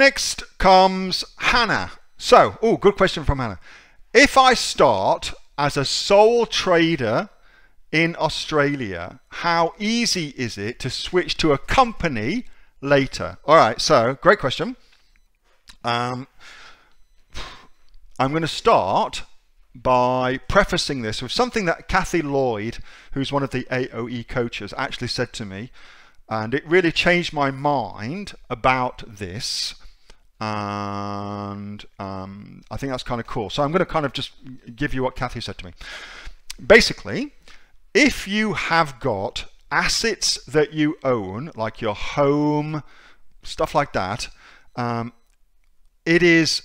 Next comes Hannah. So, oh, good question from Hannah. If I start as a sole trader in Australia, how easy is it to switch to a company later? All right, so great question. I'm going to start by prefacing this with something that Kathy Lloyd, who's one of the AOE coaches, actually said to me, and it really changed my mind about this. And I think that's kind of cool. So I'm going to kind of just give you what Kathy said to me. Basically, if you have got assets that you own, like your home, stuff like that, it is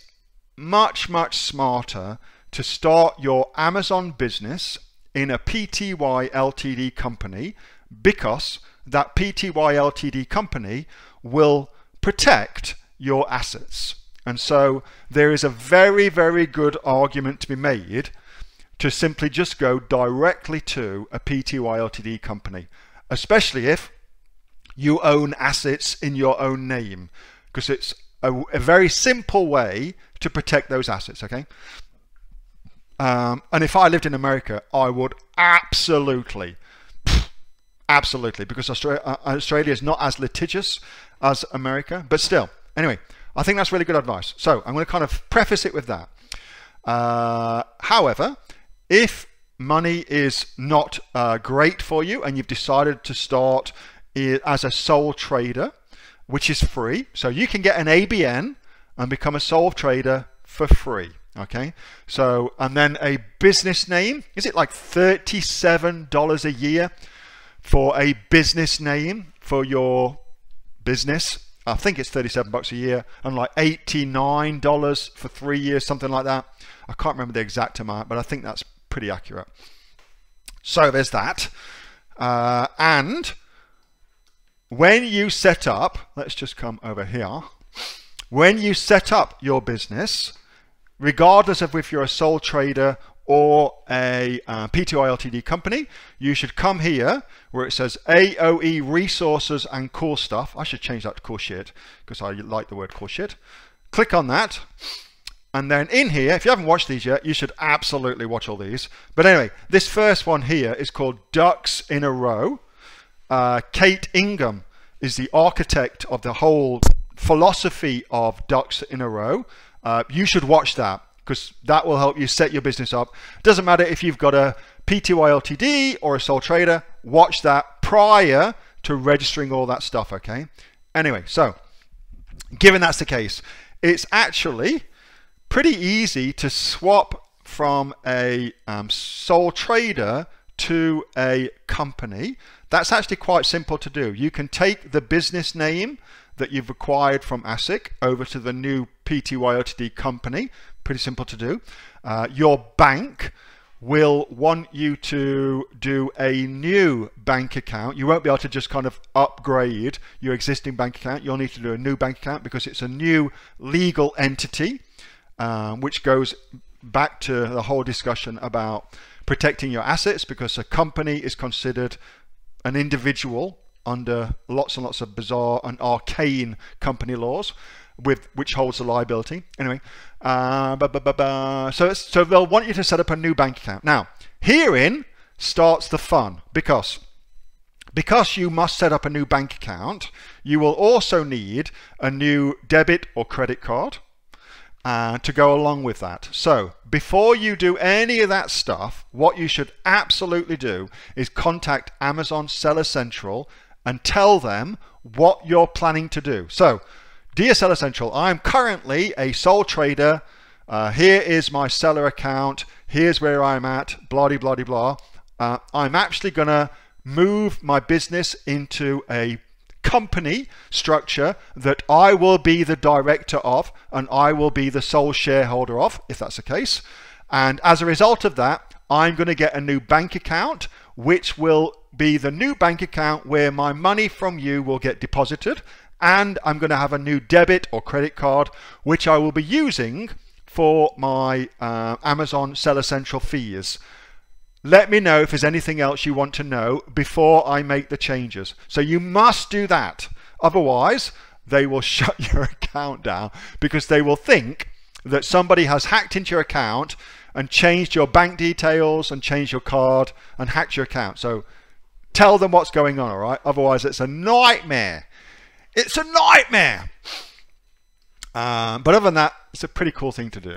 much smarter to start your Amazon business in a PTY Ltd company, because that PTY Ltd company will protect your assets. And so there is a very good argument to be made to simply just go directly to a PTY Ltd company, especially if you own assets in your own name, because it's a very simple way to protect those assets, okay? And if I lived in America, I would absolutely, because Australia is not as litigious as America, but still. Anyway, I think that's really good advice. So I'm going to kind of preface it with that. However, if money is not great for you and you've decided to start as a sole trader, which is free, so you can get an ABN and become a sole trader for free. Okay, so, and then a business name, is it like $37 a year for a business name for your business? I think it's 37 bucks a year, and like $89 for 3 years, something like that. I can't remember the exact amount, but I think that's pretty accurate. So there's that. And when you set up, let's just come over here. When you set up your business, regardless of if you're a sole trader or a PTY Ltd company, you should come here where it says AOE resources and cool stuff. I should change that to cool shit because I like the word cool shit. Click on that. And then in here, if you haven't watched these yet, you should absolutely watch all these. But anyway, this first one here is called Ducks in a Row. Kate Ingham is the architect of the whole philosophy of Ducks in a Row. You should watch that because that will help you set your business up. It doesn't matter if you've got a PTY Ltd or a sole trader, watch that prior to registering all that stuff, okay? Anyway, so given that's the case, it's actually pretty easy to swap from a sole trader to a company. That's actually quite simple to do. You can take the business name that you've acquired from ASIC over to the new PTY Ltd company. Pretty simple to do. Your bank will want you to do a new bank account. You won't be able to just kind of upgrade your existing bank account. You'll need to do a new bank account because it's a new legal entity, which goes back to the whole discussion about protecting your assets, because a company is considered an individual under lots and lots of bizarre and arcane company laws, which holds the liability. Anyway, so they'll want you to set up a new bank account. Now, herein starts the fun, because you must set up a new bank account, you will also need a new debit or credit card to go along with that. So before you do any of that stuff, what you should absolutely do is contact Amazon Seller Central and tell them what you're planning to do. So, dear Seller Central, I'm currently a sole trader. Here is my seller account. Here's where I'm at, blah, blah, blah, blah. I'm actually going to move my business into a company structure that I will be the director of and I will be the sole shareholder of, if that's the case. And as a result of that, I'm going to get a new bank account, which will be the new bank account where my money from you will get deposited. And I'm going to have a new debit or credit card, which I will be using for my Amazon Seller Central fees. Let me know if there's anything else you want to know before I make the changes. So you must do that. Otherwise, they will shut your account down, because they will think that somebody has hacked into your account and changed your bank details and changed your card and hacked your account. So tell them what's going on, all right? Otherwise, it's a nightmare. It's a nightmare. But other than that, it's a pretty cool thing to do.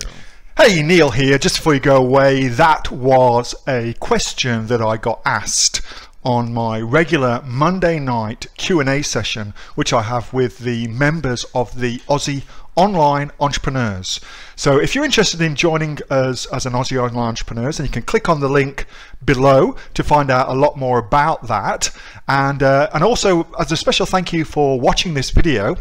Hey, Neil here. Just before you go away, that was a question that I got asked on my regular Monday night Q&A session, which I have with the members of the Aussie Online Entrepreneurs. So if you're interested in joining us as an Aussie Online Entrepreneurs, then you can click on the link below to find out a lot more about that. And also, as a special thank you for watching this video,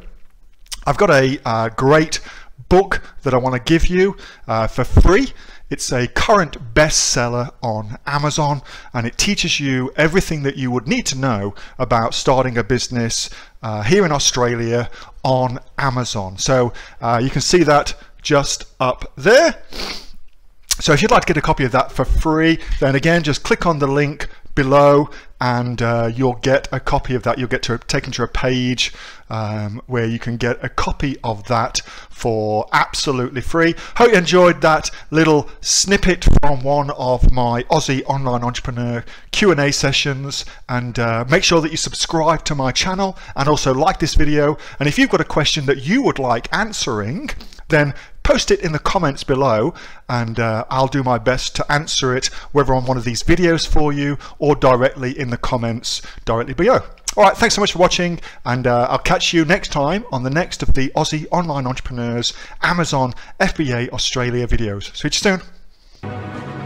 I've got a great book that I want to give you for free. It's a current bestseller on Amazon, and it teaches you everything that you would need to know about starting a business here in Australia on Amazon. So you can see that just up there. So if you'd like to get a copy of that for free, then again, just click on the link below and you'll get a copy of that. You'll get taken to a page where you can get a copy of that for absolutely free. Hope you enjoyed that little snippet from one of my Aussie Online Entrepreneur Q&A sessions, and make sure that you subscribe to my channel and also like this video. And if you've got a question that you would like answering, then post it in the comments below, and I'll do my best to answer it, whether on one of these videos for you or directly in the comments directly below. All right, thanks so much for watching, and I'll catch you next time on the next of the Aussie Online Entrepreneurs Amazon FBA Australia videos. See you soon.